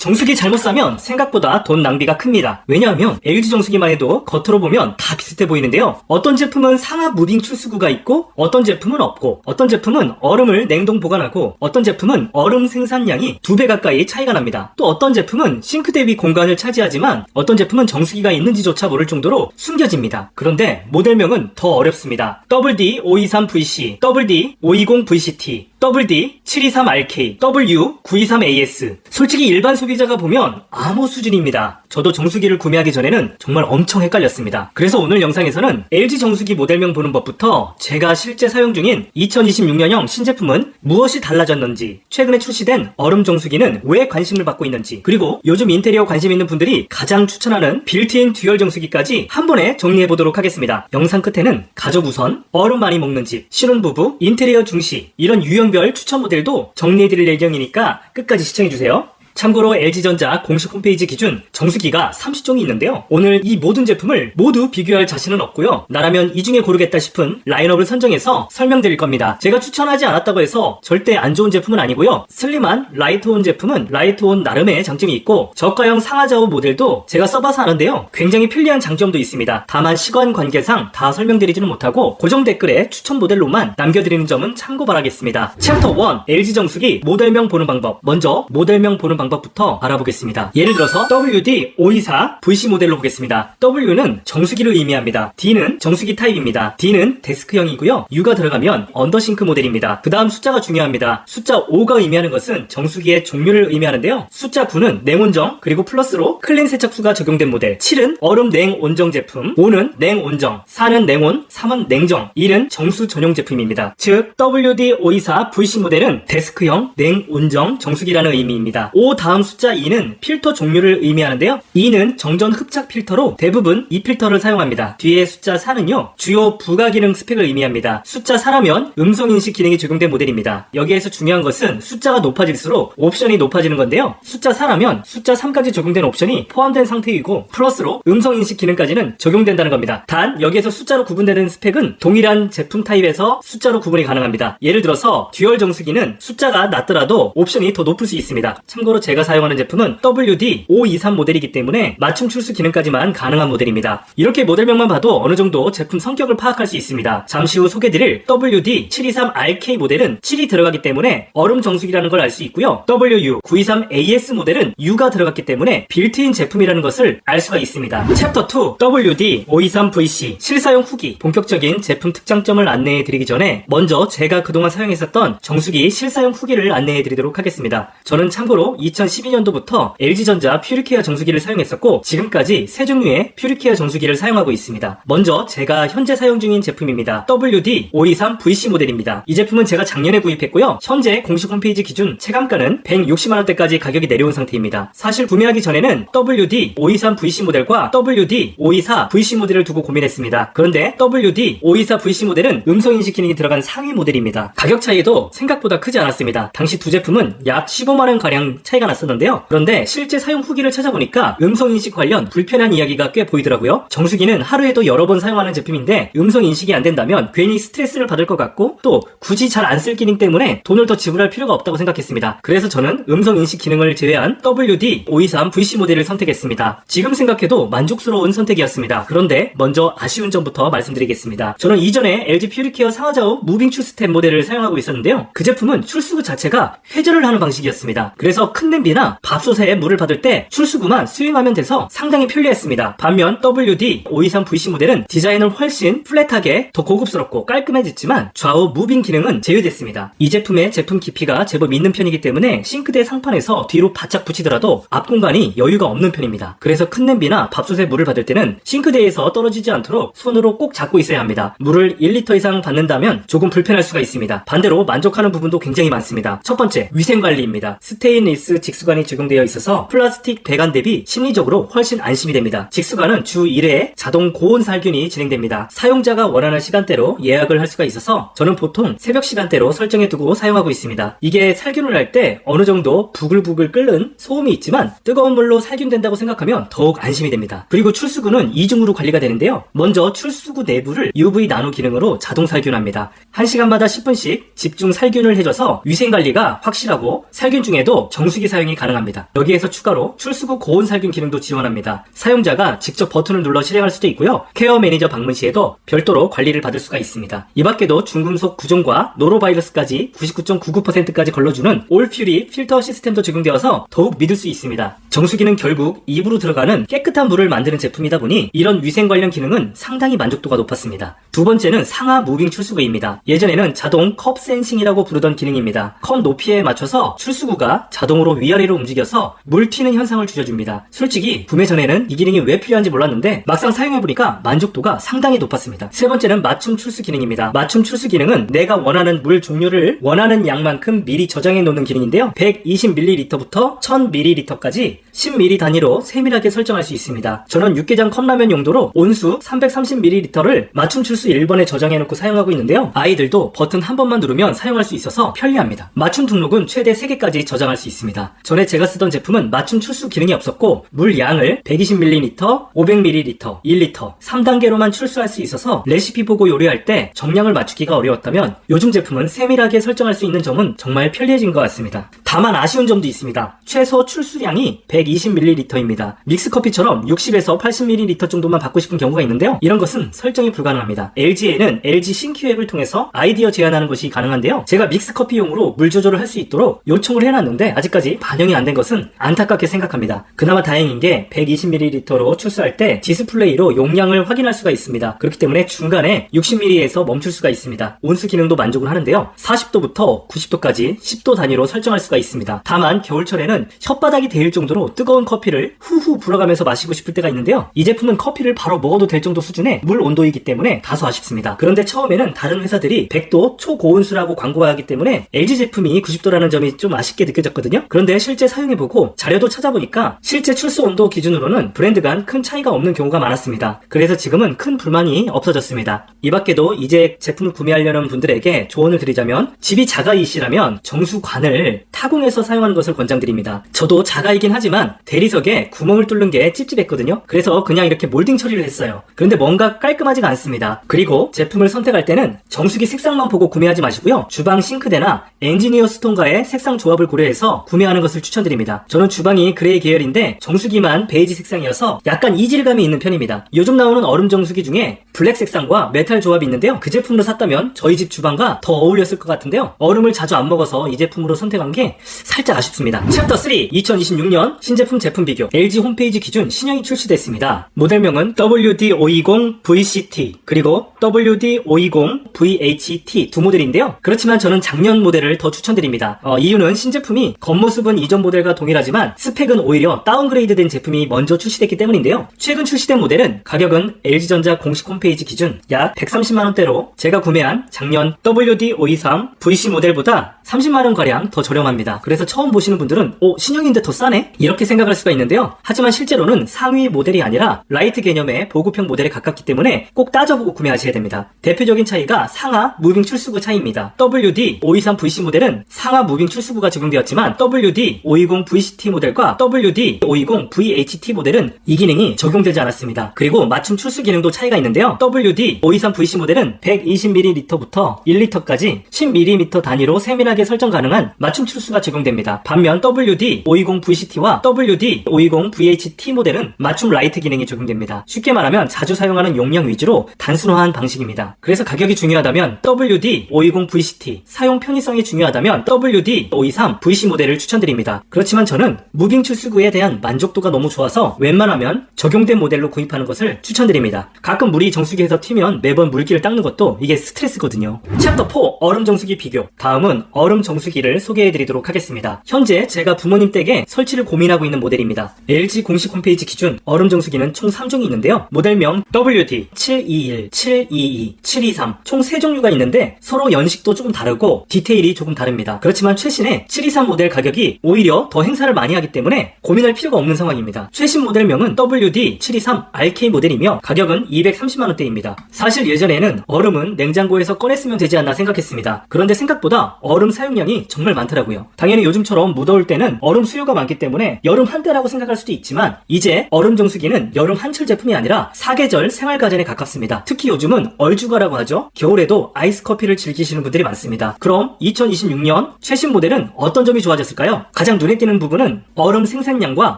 정수기 잘못 사면 생각보다 돈 낭비가 큽니다. 왜냐하면 LG 정수기만 해도 겉으로 보면 다 비슷해 보이는데요. 어떤 제품은 상하 무빙 출수구가 있고 어떤 제품은 없고 어떤 제품은 얼음을 냉동 보관하고 어떤 제품은 얼음 생산량이 2배 가까이 차이가 납니다. 또 어떤 제품은 싱크대 위 공간을 차지하지만 어떤 제품은 정수기가 있는지조차 모를 정도로 숨겨집니다. 그런데 모델명은 더 어렵습니다. WD523VC, WD520VCT, WD723RK, W923AS. 솔직히 일반 소비자가 보면 암호 수준입니다. 저도 정수기를 구매하기 전에는 정말 엄청 헷갈렸습니다. 그래서 오늘 영상에서는 LG 정수기 모델명 보는 법부터 제가 실제 사용 중인 2026년형 신제품은 무엇이 달라졌는지, 최근에 출시된 얼음 정수기는 왜 관심을 받고 있는지, 그리고 요즘 인테리어 관심 있는 분들이 가장 추천하는 빌트인 듀얼 정수기까지 한 번에 정리해보도록 하겠습니다. 영상 끝에는 가족 우선, 얼음 많이 먹는 집, 신혼부부, 인테리어 중시 이런 유형별 추천 모델도 정리해드릴 예정이니까 끝까지 시청해주세요. 참고로 LG전자 공식 홈페이지 기준 정수기가 30종이 있는데요. 오늘 이 모든 제품을 모두 비교할 자신은 없고요. 나라면 이 중에 고르겠다 싶은 라인업을 선정해서 설명드릴 겁니다. 제가 추천하지 않았다고 해서 절대 안 좋은 제품은 아니고요. 슬림한 라이트온 제품은 라이트온 나름의 장점이 있고 저가형 상하좌우 모델도 제가 써봐서 아는데요. 굉장히 편리한 장점도 있습니다. 다만 시간 관계상 다 설명드리지는 못하고 고정 댓글에 추천 모델로만 남겨드리는 점은 참고 바라겠습니다. 챕터 1 LG 정수기 모델명 보는 방법. 먼저 모델명 보는 방법부터 알아보겠습니다. 예를 들어서 WD524VC 모델로 보겠습니다. W는 정수기를 의미합니다. D는 정수기 타입입니다. D는 데스크형이고요. U가 들어가면 언더싱크 모델입니다. 그 다음 숫자가 중요합니다. 숫자 5가 의미하는 것은 정수기의 종류를 의미하는데요. 숫자 9는 냉온정, 그리고 플러스로 클린 세척수가 적용된 모델. 7은 얼음 냉온정 제품, 5는 냉온정, 4는 냉온, 3은 냉정, 1은 정수 전용 제품입니다. 즉 WD524VC 모델은 데스크형 냉온정 정수기라는 의미입니다. 다음 숫자 2는 필터 종류를 의미하는데요. 2는 정전 흡착 필터로 대부분 이 필터를 사용합니다. 뒤에 숫자 4는요. 주요 부가 기능 스펙을 의미합니다. 숫자 4라면 음성인식 기능이 적용된 모델입니다. 여기에서 중요한 것은 숫자가 높아질수록 옵션이 높아지는 건데요. 숫자 4라면 숫자 3까지 적용된 옵션이 포함된 상태이고 플러스로 음성인식 기능까지는 적용된다는 겁니다. 단 여기에서 숫자로 구분되는 스펙은 동일한 제품 타입에서 숫자로 구분이 가능합니다. 예를 들어서 듀얼 정수기는 숫자가 낮더라도 옵션이 더 높을 수 있습니다. 참고로 제가 사용하는 제품은 WD523 모델이기 때문에 맞춤 출수 기능까지만 가능한 모델입니다. 이렇게 모델명만 봐도 어느 정도 제품 성격을 파악할 수 있습니다. 잠시 후 소개드릴 WD723RK 모델은 7이 들어가기 때문에 얼음 정수기라는 걸 알 수 있고요. WU923AS 모델은 U가 들어갔기 때문에 빌트인 제품이라는 것을 알 수가 있습니다. 챕터 2 WD523VC 실사용 후기. 본격적인 제품 특장점을 안내해드리기 전에 먼저 제가 그동안 사용했었던 정수기 실사용 후기를 안내해드리도록 하겠습니다. 저는 참고로 2012년도부터 LG전자 퓨리케어 정수기를 사용했었고 지금까지 세 종류의 퓨리케어 정수기를 사용하고 있습니다. 먼저 제가 현재 사용 중인 제품입니다. WD523VC 모델입니다. 이 제품은 제가 작년에 구입했고요. 현재 공식 홈페이지 기준 체감가는 160만원대까지 가격이 내려온 상태입니다. 사실 구매하기 전에는 WD523VC 모델과 WD524VC 모델을 두고 고민했습니다. 그런데 WD524VC 모델은 음성인식 기능이 들어간 상위 모델입니다. 가격 차이도 생각보다 크지 않았습니다. 당시 두 제품은 약 15만원가량 차이가 났었는데요. 그런데 실제 사용 후기를 찾아보니까 음성인식 관련 불편한 이야기가 꽤 보이더라고요. 정수기는 하루에도 여러 번 사용하는 제품인데 음성인식이 안 된다면 괜히 스트레스를 받을 것 같고 또 굳이 잘 안 쓸 기능 때문에 돈을 더 지불할 필요가 없다고 생각했습니다. 그래서 저는 음성인식 기능을 제외한 WD523VC 모델을 선택했습니다. 지금 생각해도 만족스러운 선택이었습니다. 그런데 먼저 아쉬운 점부터 말씀드리겠습니다. 저는 이전에 LG 퓨리케어 상하좌우 무빙 출스템 모델을 사용하고 있었는데요. 그 제품은 출수구 자체가 회전을 하는 방식이었습니다. 그래서 큰 냄비나 밥솥에 물을 받을 때 출수구만 스윙하면 돼서 상당히 편리했습니다. 반면 WD523VC 모델은 디자인을 훨씬 플랫하게 더 고급스럽고 깔끔해졌지만 좌우 무빙 기능은 제외됐습니다. 이 제품의 제품 깊이가 제법 있는 편이기 때문에 싱크대 상판에서 뒤로 바짝 붙이더라도 앞 공간이 여유가 없는 편입니다. 그래서 큰 냄비나 밥솥에 물을 받을 때는 싱크대에서 떨어지지 않도록 손으로 꼭 잡고 있어야 합니다. 물을 1리터 이상 받는다면 조금 불편할 수가 있습니다. 반대로 만족하는 부분도 굉장히 많습니다. 첫 번째, 위생관리입니다. 스테인리스 직수관이 적용되어 있어서 플라스틱 배관 대비 심리적으로 훨씬 안심이 됩니다. 직수관은 주 1회 자동 고온 살균이 진행됩니다. 사용자가 원하는 시간대로 예약을 할 수가 있어서 저는 보통 새벽 시간대로 설정해두고 사용하고 있습니다. 이게 살균을 할 때 어느 정도 부글부글 끓는 소음이 있지만 뜨거운 물로 살균된다고 생각하면 더욱 안심이 됩니다. 그리고 출수구는 이중으로 관리가 되는데요. 먼저 출수구 내부를 UV 나노 기능으로 자동 살균합니다. 1시간마다 10분씩 집중 살균을 해줘서 위생관리가 확실하고 살균 중에도 정수기 정수기 사용이 가능합니다. 여기에서 추가로 출수구 고온 살균 기능도 지원합니다. 사용자가 직접 버튼을 눌러 실행할 수도 있고요. 케어 매니저 방문 시에도 별도로 관리를 받을 수가 있습니다. 이 밖에도 중금속 구종과 노로바이러스까지 99.99%까지 걸러주는 올퓨리 필터 시스템도 적용되어서 더욱 믿을 수 있습니다. 정수기는 결국 입으로 들어가는 깨끗한 물을 만드는 제품이다 보니 이런 위생 관련 기능은 상당히 만족도가 높았습니다. 두 번째는 상하 무빙 출수구입니다. 예전에는 자동 컵 센싱이라고 부르던 기능입니다. 컵 높이에 맞춰서 출수구가 자동으로 위아래로 움직여서 물 튀는 현상을 줄여줍니다. 솔직히 구매 전에는 이 기능이 왜 필요한지 몰랐는데 막상 사용해보니까 만족도가 상당히 높았습니다. 세 번째는 맞춤 출수 기능입니다. 맞춤 출수 기능은 내가 원하는 물 종류를 원하는 양만큼 미리 저장해 놓는 기능인데요. 120ml부터 1000ml까지 10ml 단위로 세밀하게 설정할 수 있습니다. 저는 육개장 컵라면 용도로 온수 330ml를 맞춤 출수 1번에 저장해 놓고 사용하고 있는데요. 아이들도 버튼 한 번만 누르면 사용할 수 있어서 편리합니다. 맞춤 등록은 최대 3개까지 저장할 수 있습니다. 전에 제가 쓰던 제품은 맞춤 출수 기능이 없었고 물 양을 120ml, 500ml, 1L, 3단계로만 출수할 수 있어서 레시피 보고 요리할 때 정량을 맞추기가 어려웠다면 요즘 제품은 세밀하게 설정할 수 있는 점은 정말 편리해진 것 같습니다. 다만 아쉬운 점도 있습니다. 최소 출수량이 120ml입니다. 믹스커피처럼 60에서 80ml 정도만 받고 싶은 경우가 있는데요. 이런 것은 설정이 불가능합니다. LG에는 LG 신규 앱을 통해서 아이디어 제안하는 것이 가능한데요. 제가 믹스커피용으로 물 조절을 할 수 있도록 요청을 해놨는데 아직까지 반영이 안 된 것은 안타깝게 생각합니다. 그나마 다행인 게 120ml로 출수할 때 디스플레이로 용량을 확인할 수가 있습니다. 그렇기 때문에 중간에 60ml에서 멈출 수가 있습니다. 온수 기능도 만족을 하는데요. 40도부터 90도까지 10도 단위로 설정할 수가 있습니다. 다만 겨울철에는 혓바닥이 데일 정도로 뜨거운 커피를 후후 불어가면서 마시고 싶을 때가 있는데요. 이 제품은 커피를 바로 먹어도 될 정도 수준의 물 온도이기 때문에 다소 아쉽습니다. 그런데 처음에는 다른 회사들이 100도 초고온수라고 광고하기 때문에 LG 제품이 90도라는 점이 좀 아쉽게 느껴졌거든요. 그런데 실제 사용해보고 자료도 찾아보니까 실제 출수 온도 기준으로는 브랜드 간 큰 차이가 없는 경우가 많았습니다. 그래서 지금은 큰 불만이 없어졌습니다. 이 밖에도 이제 제품을 구매하려는 분들에게 조언을 드리자면 집이 자가이시라면 정수관을 타공해서 사용하는 것을 권장드립니다. 저도 자가이긴 하지만 대리석에 구멍을 뚫는 게 찝찝했거든요. 그래서 그냥 이렇게 몰딩 처리를 했어요. 그런데 뭔가 깔끔하지가 않습니다. 그리고 제품을 선택할 때는 정수기 색상만 보고 구매하지 마시고요. 주방 싱크대나 엔지니어 스톤과의 색상 조합을 고려해서 구매하는 것을 추천드립니다. 저는 주방이 그레이 계열인데 정수기만 베이지 색상이어서 약간 이질감이 있는 편입니다. 요즘 나오는 얼음 정수기 중에 블랙 색상과 메탈 조합이 있는데요. 그 제품으로 샀다면 저희 집 주방과 더 어울렸을 것 같은데요. 얼음을 자주 안 먹어서 이 제품으로 선택한 게 살짝 아쉽습니다. 챕터 3 2026년 신제품 제품 비교 LG 홈페이지 기준 신형이 출시됐습니다. 모델명은 WD520VCT 그리고 WD520VHT 두 모델인데요. 그렇지만 저는 작년 모델을 더 추천드립니다. 이유는 신제품이 겉모습은 이전 모델과 동일하지만 스펙은 오히려 다운그레이드된 제품이 먼저 출시됐기 때문인데요. 최근 출시된 모델은 가격은 LG전자 공식 홈페이지 기준 약 130만원대로 제가 구매한 작년 WD523VC 모델보다 30만원가량 더 저렴합니다. 그래서 처음 보시는 분들은 신형인데 더 싸네? 이렇게 생각할 수가 있는데요. 하지만 실제로는 상위 모델이 아니라 라이트 개념의 보급형 모델에 가깝기 때문에 꼭 따져보고 구매하셔야 됩니다. 대표적인 차이가 상하 무빙 출수구 차이입니다. WD523VC 모델은 상하 무빙 출수구가 적용되었지만 WD520VCT 모델과 WD520VHT 모델은 이 기능이 적용되지 않았습니다. 그리고 맞춤 출수 기능도 차이가 있는데요. WD523VC 모델은 120ml부터 1L까지 10mm 단위로 세밀하게 설정 가능한 맞춤 출수가 적용됩니다. 반면 WD520VCT와 WD520VHT 모델은 맞춤 라이트 기능이 적용됩니다. 쉽게 말하면 자주 사용하는 용량 위주로 단순화한 방식입니다. 그래서 가격이 중요하다면 WD520VCT, 사용 편의성이 중요하다면 WD523VC 모델을 추천드립니다. 그렇지만 저는 무빙 출수구에 대한 만족도가 너무 좋아서 웬만하면 적용된 모델로 구입하는 것을 추천드립니다. 가끔 물이 정수기에서 튀면 매번 물기를 닦는 것도 이게 스트레스거든요. 챕터 4 얼음 정수기 비교. 다음은 얼음 정수기를 소개해드리도록 하겠습니다. 현재 제가 부모님 댁에 설치를 고민하고 있는 모델입니다. LG 공식 홈페이지 기준 얼음 정수기는 총 3종이 있는데요. 모델명 WD721, 722, 723 총 3종류가 있는데 서로 연식도 조금 다르고 디테일이 조금 다릅니다. 그렇지만 최신의 723 모델 가격이 오히려 더 행사를 많이 하기 때문에 고민할 필요가 없는 상황입니다. 최신 모델명은 WD723RK 모델이며 가격은 230만원대입니다. 사실 예전에는 얼음은 냉장고에서 꺼냈으면 되지 않나 생각했습니다. 그런데 생각보다 얼음 사용량이 정말 많더라고요. 당연히 요즘처럼 무더울 때는 얼음 수요가 많기 때문에 여름 한때라고 생각할 수도 있지만 이제 얼음 정수기는 여름 한철 제품이 아니라 사계절 생활가전에 가깝습니다. 특히 요즘은 얼주가라고 하죠. 겨울에도 아이스 커피를 즐기시는 분들이 많습니다. 그럼 2026년 최신 모델은 어떤 점이 좋아졌을까요? 있을까요? 가장 눈에 띄는 부분은 얼음 생산량과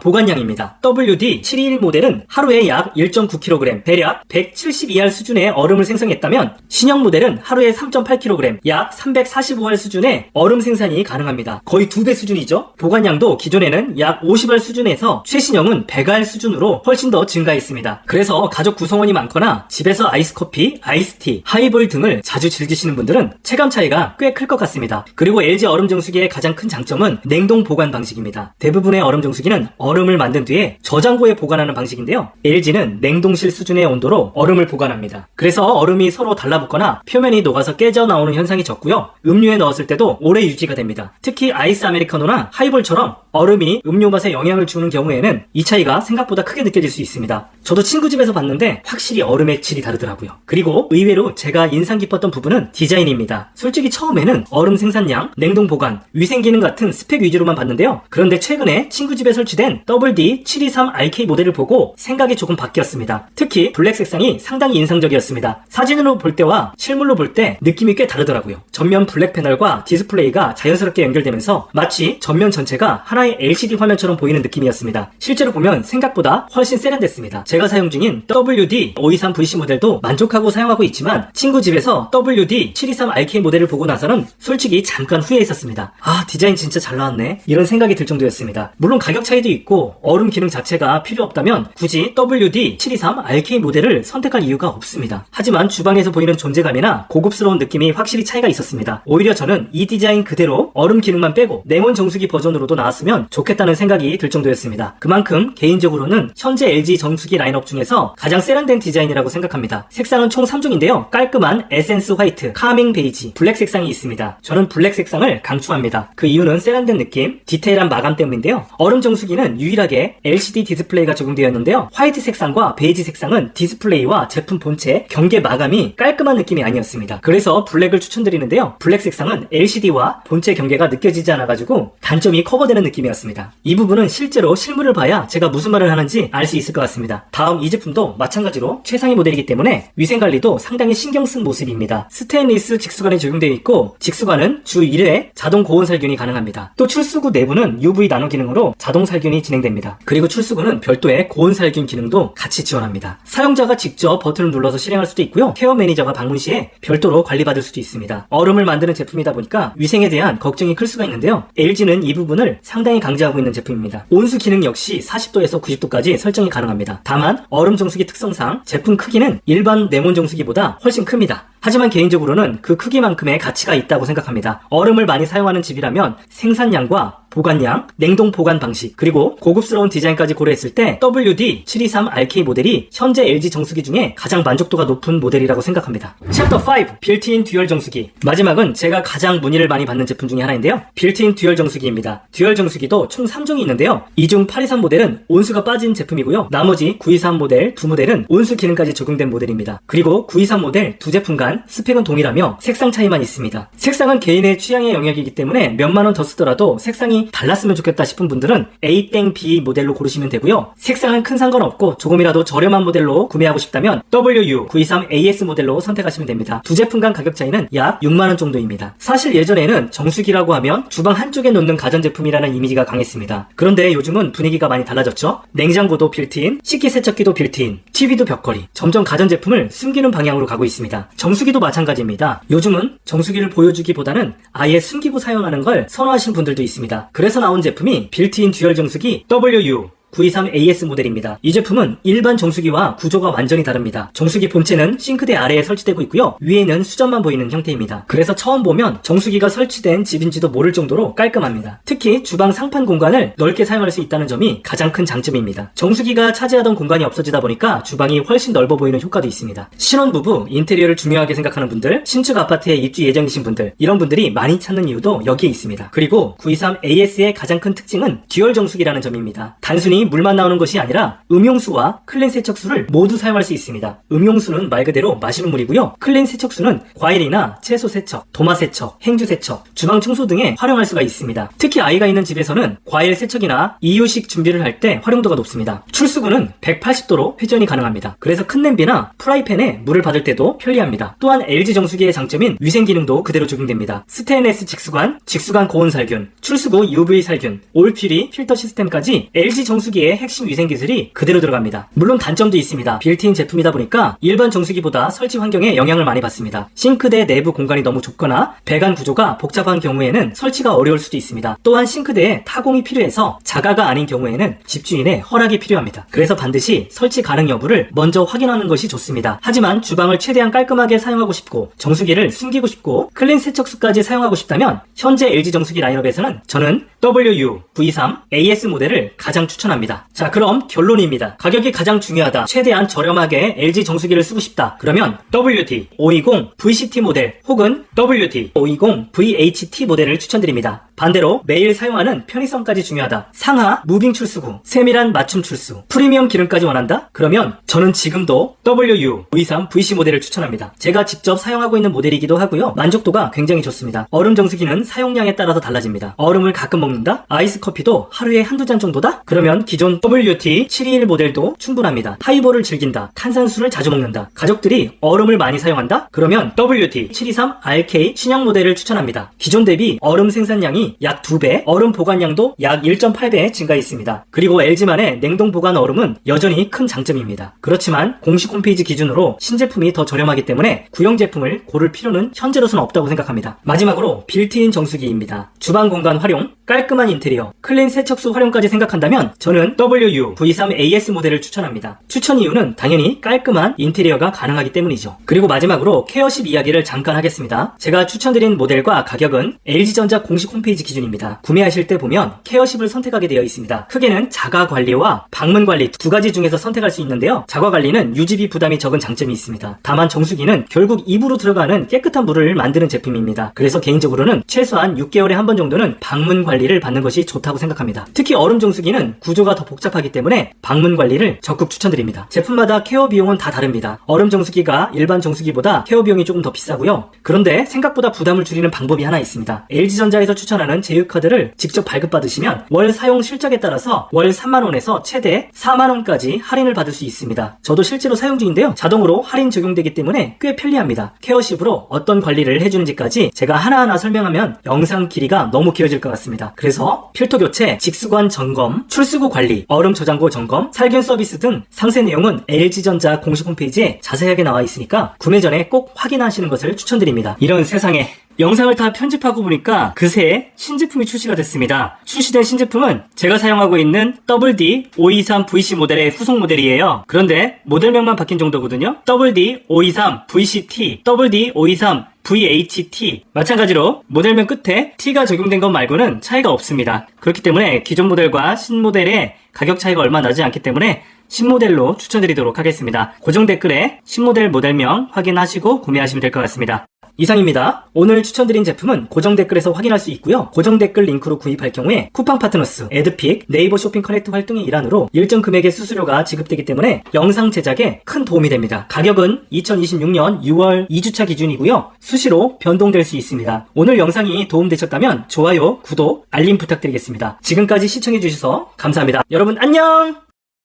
보관량입니다. WD721 모델은 하루에 약 1.9kg, 대략 172알 수준의 얼음을 생성했다면 신형 모델은 하루에 3.8kg, 약 345알 수준의 얼음 생산이 가능합니다. 거의 2배 수준이죠. 보관량도 기존에는 약 50알 수준에서 최신형은 100알 수준으로 훨씬 더 증가했습니다. 그래서 가족 구성원이 많거나 집에서 아이스커피, 아이스티, 하이볼 등을 자주 즐기시는 분들은 체감 차이가 꽤 클 것 같습니다. 그리고 LG 얼음 정수기의 가장 큰 장점은 냉동 보관 방식입니다. 대부분의 얼음 정수기는 얼음을 만든 뒤에 저장고에 보관하는 방식인데요. LG는 냉동실 수준의 온도로 얼음을 보관합니다. 그래서 얼음이 서로 달라붙거나 표면이 녹아서 깨져 나오는 현상이 적고요. 음료에 넣었을 때도 오래 유지가 됩니다. 특히 아이스 아메리카노나 하이볼처럼 얼음이 음료 맛에 영향을 주는 경우에는 이 차이가 생각보다 크게 느껴질 수 있습니다. 저도 친구 집에서 봤는데 확실히 얼음의 질이 다르더라고요. 그리고 의외로 제가 인상 깊었던 부분은 디자인입니다. 솔직히 처음에는 얼음 생산량, 냉동 보관, 위생 기능 같은 스펙 위주로만 봤는데요. 그런데 최근에 친구 집에 설치된 WD723RK 모델을 보고 생각이 조금 바뀌었습니다. 특히 블랙 색상이 상당히 인상적이었습니다. 사진으로 볼 때와 실물로 볼 때 느낌이 꽤 다르더라고요. 전면 블랙 패널과 디스플레이가 자연스럽게 연결되면서 마치 전면 전체가 하나의 LCD 화면처럼 보이는 느낌이었습니다. 실제로 보면 생각보다 훨씬 세련됐습니다. 제가 사용 중인 WD523VC 모델도 만족하고 사용하고 있지만 친구 집에서 WD723RK 모델을 보고 나서는 솔직히 잠깐 후회했었습니다. 아, 디자인 진짜 잘 나왔네, 이런 생각이 들 정도였습니다. 물론 가격 차이도 있고 얼음 기능 자체가 필요 없다면 굳이 WD723RK 모델을 선택할 이유가 없습니다. 하지만 주방에서 보이는 존재감이나 고급스러운 느낌이 확실히 차이가 있었습니다. 오히려 저는 이 디자인 그대로 얼음 기능만 빼고 냉온 정수기 버전으로도 나왔으면 좋겠다는 생각이 들 정도였습니다. 그만큼 개인적으로는 현재 LG 정수기 라인업 중에서 가장 세련된 디자인이라고 생각합니다. 색상은 총 3종인데요. 깔끔한 에센스 화이트, 카밍 베이지, 블랙 색상이 있습니다. 저는 블랙 색상을 강추합니다. 그 이유는 세련된 느낌, 디테일한 마감 때문인데요. 얼음 정수기는 유일하게 LCD 디스플레이가 적용되어 있는데요. 화이트 색상과 베이지 색상은 디스플레이와 제품 본체, 경계 마감이 깔끔한 느낌이 아니었습니다. 그래서 블랙을 추천드리는데요. 블랙 색상은 LCD와 본체 경계가 느껴지지 않아가지고 단점이 커버되는 느낌이었습니다. 이 부분은 실제로 실물을 봐야 제가 무슨 말을 하는지 알 수 있을 것 같습니다. 다음 이 제품도 마찬가지로 최상위 모델이기 때문에 위생관리도 상당히 신경 쓴 모습입니다. 스테인리스 직수관이 적용되어 있고 직수관은 주 1회 자동 고온 살균이 가능합니다. 또 출수구 내부는 UV 나노 기능으로 자동 살균이 진행됩니다. 그리고 출수구는 별도의 고온 살균 기능도 같이 지원합니다. 사용자가 직접 버튼을 눌러서 실행할 수도 있고요. 케어 매니저가 방문 시에 별도로 관리받을 수도 있습니다. 얼음을 만드는 제품이다 보니까 위생에 대한 걱정이 클 수가 있는데요. LG는 이 부분을 상당히 강조하고 있는 제품입니다. 온수 기능 역시 40도에서 90도까지 설정이 가능합니다. 다만 얼음 정수기 특성상 제품 크기는 일반 냉온 정수기보다 훨씬 큽니다. 하지만 개인적으로는 그 크기만큼의 가치가 있다고 생각합니다. 얼음을 많이 사용하는 집이라면 생산량과 보관량, 냉동 보관 방식, 그리고 고급스러운 디자인까지 고려했을 때 WD723RK 모델이 현재 LG 정수기 중에 가장 만족도가 높은 모델이라고 생각합니다. 챕터 5, 빌트인 듀얼 정수기. 마지막은 제가 가장 문의를 많이 받는 제품 중에 하나인데요. 빌트인 듀얼 정수기입니다. 듀얼 정수기도 총 3종이 있는데요. 이 중 823 모델은 온수가 빠진 제품이고요. 나머지 923 모델 두 모델은 온수 기능까지 적용된 모델입니다. 그리고 923 모델 두 제품 간 스펙은 동일하며 색상 차이만 있습니다. 색상은 개인의 취향의 영역이기 때문에 몇만 원 더 쓰더라도 색상이 달랐으면 좋겠다 싶은 분들은 A-B 모델로 고르시면 되고요. 색상은 큰 상관없고 조금이라도 저렴한 모델로 구매하고 싶다면 WU923AS 모델로 선택하시면 됩니다. 두 제품 간 가격 차이는 약 6만원 정도입니다. 사실 예전에는 정수기라고 하면 주방 한쪽에 놓는 가전제품이라는 이미지가 강했습니다. 그런데 요즘은 분위기가 많이 달라졌죠. 냉장고도 빌트인, 식기세척기도 빌트인, TV도 벽걸이, 점점 가전제품을 숨기는 방향으로 가고 있습니다. 정수기도 마찬가지입니다. 요즘은 정수기를 보여주기보다는 아예 숨기고 사용하는 걸 선호하시는 분들도 있습니다. 그래서 나온 제품이 빌트인 듀얼 정수기 WU923AS 모델입니다. 이 제품은 일반 정수기와 구조가 완전히 다릅니다. 정수기 본체는 싱크대 아래에 설치되고 있고요. 위에는 수전만 보이는 형태입니다. 그래서 처음 보면 정수기가 설치된 집인지도 모를 정도로 깔끔합니다. 특히 주방 상판 공간을 넓게 사용할 수 있다는 점이 가장 큰 장점입니다. 정수기가 차지하던 공간이 없어지다 보니까 주방이 훨씬 넓어 보이는 효과도 있습니다. 신혼부부, 인테리어를 중요하게 생각하는 분들, 신축 아파트에 입주 예정이신 분들, 이런 분들이 많이 찾는 이유도 여기에 있습니다. 그리고 923AS의 가장 큰 특징은 듀얼 정수기라는 점입니다. 단순히 단순히 물만 나오는 것이 아니라 음용수와 클린 세척수를 모두 사용할 수 있습니다. 음용수는 말 그대로 마시는 물이고요. 클린 세척수는 과일이나 채소 세척, 도마 세척, 행주 세척, 주방 청소 등에 활용할 수가 있습니다. 특히 아이가 있는 집에서는 과일 세척이나 이유식 준비를 할 때 활용도가 높습니다. 출수구는 180도로 회전이 가능합니다. 그래서 큰 냄비나 프라이팬에 물을 받을 때도 편리합니다. 또한 LG 정수기의 장점인 위생 기능도 그대로 적용됩니다. 스테인레스 직수관, 직수관 고온 살균, 출수구 UV 살균, 올퓨리 필터 시스템까지 LG 정수기의 핵심 위생 기술이 그대로 들어갑니다. 물론 단점도 있습니다. 빌트인 제품이다 보니까 일반 정수기보다 설치 환경에 영향을 많이 받습니다. 싱크대 내부 공간이 너무 좁거나 배관 구조가 복잡한 경우에는 설치가 어려울 수도 있습니다. 또한 싱크대에 타공이 필요해서 자가가 아닌 경우에는 집주인의 허락이 필요합니다. 그래서 반드시 설치 가능 여부를 먼저 확인하는 것이 좋습니다. 하지만 주방을 최대한 깔끔하게 사용하고 싶고 정수기를 숨기고 싶고 클린 세척수까지 사용하고 싶다면 현재 LG 정수기 라인업에서는 저는 WU V3 AS 모델을 가장 추천합니다. 자, 그럼 결론입니다. 가격이 가장 중요하다. 최대한 저렴하게 LG 정수기를 쓰고 싶다. 그러면 WD 520 VCT 모델 혹은 WD 520 VHT 모델을 추천드립니다. 반대로 매일 사용하는 편의성까지 중요하다. 상하 무빙 출수구, 세밀한 맞춤 출수, 프리미엄 기능까지 원한다? 그러면 저는 지금도 WU 523 VC 모델을 추천합니다. 제가 직접 사용하고 있는 모델이기도 하고요. 만족도가 굉장히 좋습니다. 얼음 정수기는 사용량에 따라서 달라집니다. 얼음을 가끔 먹는다? 아이스 커피도 하루에 한두 잔 정도다? 그러면 기존 WT 721 모델도 충분합니다. 하이볼을 즐긴다? 탄산수를 자주 먹는다? 가족들이 얼음을 많이 사용한다? 그러면 WT 723 RK 신형 모델을 추천합니다. 기존 대비 얼음 생산량이 약 2배, 얼음 보관량도 약 1.8배 증가했습니다. 그리고 LG만의 냉동 보관 얼음은 여전히 큰 장점입니다. 그렇지만 공식 홈페이지 기준으로 신제품이 더 저렴하기 때문에 구형 제품을 고를 필요는 현재로서는 없다고 생각합니다. 마지막으로 빌트인 정수기입니다. 주방 공간 활용, 깔끔한 인테리어, 클린 세척수 활용까지 생각한다면 저는 WU V3 AS 모델을 추천합니다. 추천 이유는 당연히 깔끔한 인테리어가 가능하기 때문이죠. 그리고 마지막으로 케어십 이야기를 잠깐 하겠습니다. 제가 추천드린 모델과 가격은 LG전자 공식 홈페이지 기준입니다. 구매하실 때 보면 케어십을 선택하게 되어 있습니다. 크게는 자가 관리와 방문 관리 두 가지 중에서 선택할 수 있는데요. 자가 관리는 유지비 부담이 적은 장점이 있습니다. 다만 정수기는 결국 입으로 들어가는 깨끗한 물을 만드는 제품입니다. 그래서 개인적으로는 최소한 6개월에 한 번 정도는 방문 관리를 받는 것이 좋다고 생각합니다. 특히 얼음 정수기는 구조가 더 복잡하기 때문에 방문 관리를 적극 추천드립니다. 제품마다 케어 비용은 다 다릅니다. 얼음 정수기가 일반 정수기보다 케어 비용이 조금 더 비싸고요. 그런데 생각보다 부담을 줄이는 방법이 하나 있습니다. LG전자에서 추천하는 제휴카드를 직접 발급받으시면 월 사용 실적에 따라서 월 3만원에서 최대 4만원까지 할인을 받을 수 있습니다. 저도 실제로 사용 중인데요. 자동으로 할인 적용되기 때문에 꽤 편리합니다. 케어십으로 어떤 관리를 해주는지까지 제가 하나하나 설명하면 영상 길이가 너무 길어질 것 같습니다. 그래서 필터 교체, 직수관 점검, 출수구 관리, 얼음 저장고 점검, 살균 서비스 등 상세 내용은 LG전자 공식 홈페이지에 자세하게 나와 있으니까 구매 전에 꼭 확인하시는 것을 추천드립니다. 이런 세상에 영상을 다 편집하고 보니까 그새 신제품이 출시가 됐습니다. 출시된 신제품은 제가 사용하고 있는 WD 523 VC 모델의 후속 모델이에요. 그런데 모델명만 바뀐 정도거든요. WD 523 VCT, WD 523 VHT 마찬가지로 모델명 끝에 T가 적용된 것 말고는 차이가 없습니다. 그렇기 때문에 기존 모델과 신모델의 가격 차이가 얼마 나지 않기 때문에 신모델로 추천드리도록 하겠습니다. 고정 댓글에 신모델 모델명 확인하시고 구매하시면 될 것 같습니다. 이상입니다. 오늘 추천드린 제품은 고정 댓글에서 확인할 수 있고요. 고정 댓글 링크로 구입할 경우에 쿠팡 파트너스, 에드픽, 네이버 쇼핑 커넥트 활동의 일환으로 일정 금액의 수수료가 지급되기 때문에 영상 제작에 큰 도움이 됩니다. 가격은 2026년 6월 2주차 기준이고요. 수시로 변동될 수 있습니다. 오늘 영상이 도움되셨다면 좋아요, 구독, 알림 부탁드리겠습니다. 지금까지 시청해주셔서 감사합니다. 여러분 안녕!